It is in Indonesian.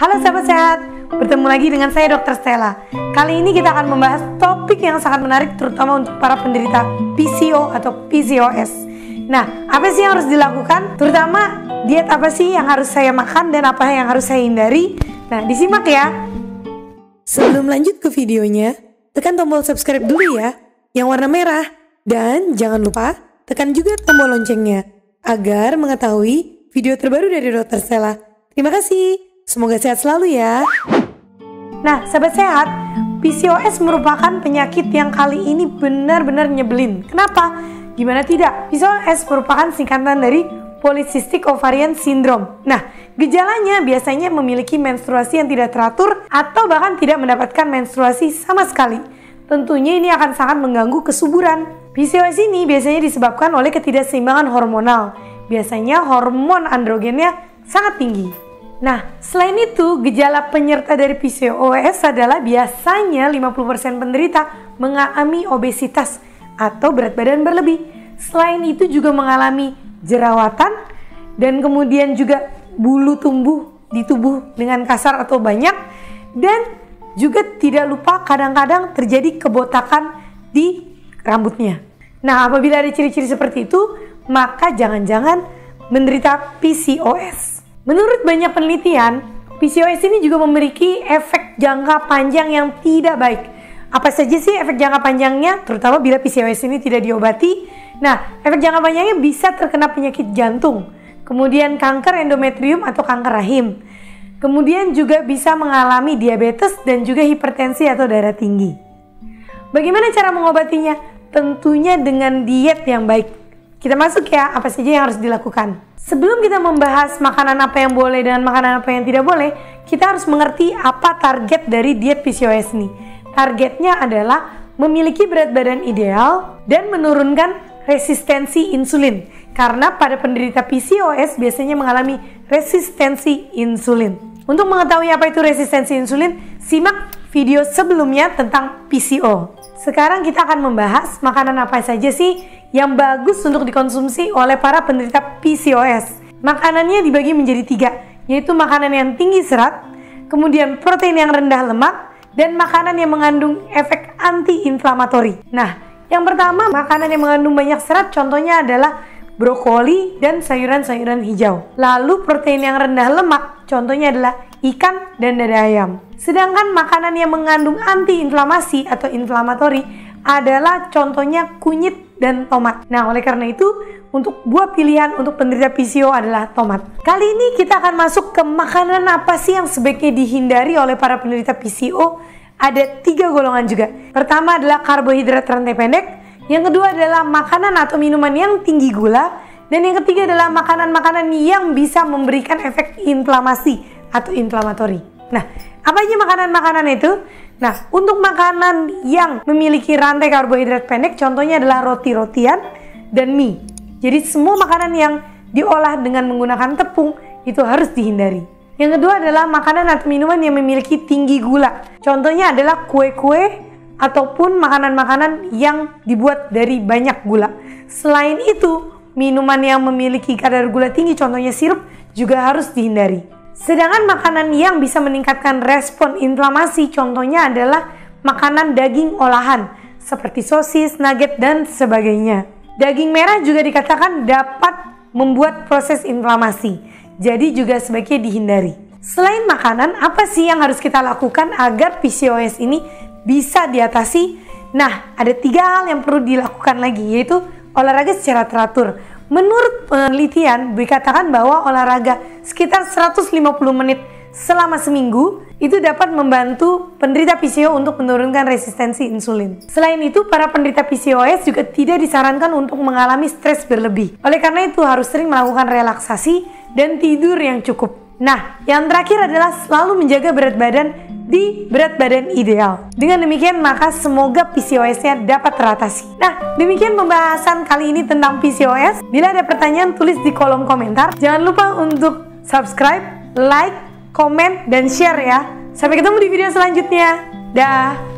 Halo sahabat sehat, bertemu lagi dengan saya Dr. Stella. Kali ini kita akan membahas topik yang sangat menarik terutama untuk para penderita PCO atau PCOS. Nah, apa sih yang harus dilakukan? Terutama diet apa sih yang harus saya makan dan apa yang harus saya hindari? Nah, disimak ya. Sebelum lanjut ke videonya, tekan tombol subscribe dulu ya, yang warna merah. Dan jangan lupa tekan juga tombol loncengnya agar mengetahui video terbaru dari Dr. Stella. Terima kasih. Semoga sehat selalu ya. Nah, sahabat sehat, PCOS merupakan penyakit yang kali ini benar-benar nyebelin. Kenapa? Gimana tidak? PCOS merupakan singkatan dari Polycystic Ovarian Syndrome. Nah, gejalanya biasanya memiliki menstruasi yang tidak teratur atau bahkan tidak mendapatkan menstruasi sama sekali. Tentunya ini akan sangat mengganggu kesuburan. PCOS ini biasanya disebabkan oleh ketidakseimbangan hormonal. Biasanya hormon androgennya sangat tinggi. Nah, selain itu, gejala penyerta dari PCOS adalah biasanya 50% penderita mengalami obesitas atau berat badan berlebih. Selain itu juga mengalami jerawatan dan kemudian juga bulu tumbuh di tubuh dengan kasar atau banyak, dan juga tidak lupa kadang-kadang terjadi kebotakan di rambutnya. Nah, apabila ada ciri-ciri seperti itu, maka jangan-jangan menderita PCOS. Menurut banyak penelitian, PCOS ini juga memiliki efek jangka panjang yang tidak baik. Apa saja sih efek jangka panjangnya, terutama bila PCOS ini tidak diobati? Nah, efek jangka panjangnya bisa terkena penyakit jantung, kemudian kanker endometrium atau kanker rahim, kemudian juga bisa mengalami diabetes dan juga hipertensi atau darah tinggi. Bagaimana cara mengobatinya? Tentunya dengan diet yang baik. Kita masuk ya, apa saja yang harus dilakukan. Sebelum kita membahas makanan apa yang boleh dan makanan apa yang tidak boleh, kita harus mengerti apa target dari diet PCOS ini. Targetnya adalah memiliki berat badan ideal dan menurunkan resistensi insulin. Karena pada penderita PCOS biasanya mengalami resistensi insulin. Untuk mengetahui apa itu resistensi insulin, simak video sebelumnya tentang PCO. Sekarang kita akan membahas makanan apa saja sih yang bagus untuk dikonsumsi oleh para penderita PCOS. Makanannya dibagi menjadi 3, yaitu makanan yang tinggi serat, kemudian protein yang rendah lemak, dan makanan yang mengandung efek anti-inflamatori. Nah, yang pertama makanan yang mengandung banyak serat contohnya adalah brokoli dan sayuran-sayuran hijau. Lalu protein yang rendah lemak contohnya adalah ikan dan dada ayam. Sedangkan makanan yang mengandung anti-inflamasi atau inflamatori adalah contohnya kunyit dan tomat. Nah, oleh karena itu, untuk buah pilihan untuk penderita PCO adalah tomat. Kali ini kita akan masuk ke makanan apa sih yang sebaiknya dihindari oleh para penderita PCO. Ada 3 golongan juga. Pertama adalah karbohidrat rantai pendek, yang kedua adalah makanan atau minuman yang tinggi gula, dan yang ketiga adalah makanan-makanan yang bisa memberikan efek inflamasi atau inflamatori. Nah, apa aja makanan-makanan itu? Nah, untuk makanan yang memiliki rantai karbohidrat pendek contohnya adalah roti-rotian dan mie. Jadi semua makanan yang diolah dengan menggunakan tepung itu harus dihindari. Yang kedua adalah makanan atau minuman yang memiliki tinggi gula. Contohnya adalah kue-kue ataupun makanan-makanan yang dibuat dari banyak gula. Selain itu, minuman yang memiliki kadar gula tinggi contohnya sirup juga harus dihindari. Sedangkan makanan yang bisa meningkatkan respon inflamasi contohnya adalah makanan daging olahan seperti sosis, nugget, dan sebagainya. Daging merah juga dikatakan dapat membuat proses inflamasi, jadi juga sebaiknya dihindari. Selain makanan, apa sih yang harus kita lakukan agar PCOS ini bisa diatasi? Nah, ada 3 hal yang perlu dilakukan lagi, yaitu olahraga secara teratur. Menurut penelitian dikatakan bahwa olahraga sekitar 150 menit selama seminggu itu dapat membantu penderita PCO untuk menurunkan resistensi insulin. Selain itu, para penderita PCOS juga tidak disarankan untuk mengalami stres berlebih. Oleh karena itu harus sering melakukan relaksasi dan tidur yang cukup. Nah, yang terakhir adalah selalu menjaga berat badan di berat badan ideal. Dengan demikian maka semoga PCOS-nya dapat teratasi. Nah, demikian pembahasan kali ini tentang PCOS. Bila ada pertanyaan tulis di kolom komentar. Jangan lupa untuk subscribe, like, komen, dan share ya. Sampai ketemu di video selanjutnya. Dah.